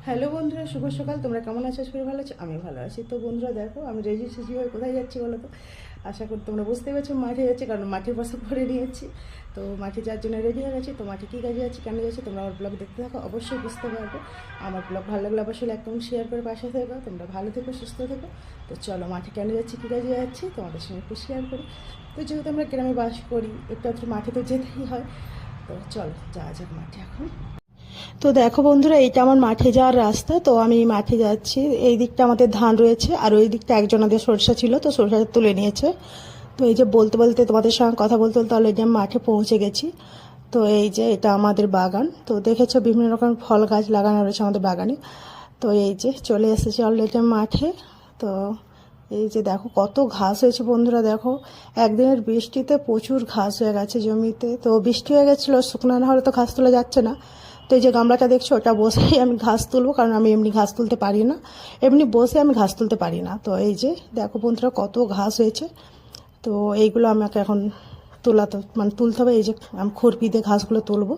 Hello বন্ধুরা, শুভ সকাল। তোমরা কেমন আছো? আশা করি ভালো আছো। আমি ভালো আছি। তো বন্ধুরা দেখো, আমি রেডি সেজি হয়ে কোথায় যাচ্ছি বলো তো? আশা করি তোমরা বুঝতে পেরেছো, মাঠে যাচ্ছি, কারণ মাঠের পাশে পরে নিয়েছি। তো মাঠে যাওয়ার জন্য রেডি হয়ে গেছি। তো মাঠে কী কাজে যাচ্ছি, কেন যাচ্ছি, তোমরা আমার ব্লগ দেখতে থাকো, অবশ্যই বুঝতে পারবে। আমার ব্লগ ভালো লাগলে অবশ্যই লাইক কমেন্ট শেয়ার করে পাশে থেকো। তোমরা ভালো থেকো, সুস্থ থেকো। তো চলো, মাঠে কেন যাচ্ছি, কী কাজে যাচ্ছি, তোমাদের সঙ্গে একটু শেয়ার করি। তো যেহেতু আমরা গ্রামে বাস করি, একটু একটু মাঠে তো যেতেই হয়। তো চলো যাওয়া যাক মাঠে এখন। তো দেখো বন্ধুরা, এইটা আমার মাঠে যাওয়ার রাস্তা। তো আমি মাঠে যাচ্ছি। এই দিকটা আমাদের ধান রয়েছে, আর ওই দিকটা একজনাদের সরষা ছিল, তো সরষা তুলে নিয়েছে। তো এই যে বলতে বলতে, তোমাদের সঙ্গে কথা বলতে বলতে অলরেডি আমি মাঠে পৌঁছে গেছি। তো এই যে এটা আমাদের বাগান। তো দেখেছো বিভিন্ন রকম ফল গাছ লাগানো রয়েছে আমাদের বাগানে। তো এই যে চলে এসেছি অলরেডি মাঠে। তো এই যে দেখো কত ঘাস হয়েছে বন্ধুরা, দেখো একদিনের বৃষ্টিতে প্রচুর ঘাস হয়ে গেছে জমিতে। তো বৃষ্টি হয়ে গেছিলো, শুকনো না হলে তো ঘাস তোলা যাচ্ছে না। তো এই যে গামলাটা দেখছো, ওটা বসেই আমি ঘাস তুলবো, কারণ আমি এমনি ঘাস তুলতে পারি না। এমনি বসে আমি ঘাস তুলতে পারি না। তো এই যে দেখো বন্ধুরা কত ঘাস হয়েছে। তো এইগুলো আমাকে এখন তুলতে হবে। এই যে আমি খুরপি দিয়ে ঘাসগুলো তুলবো।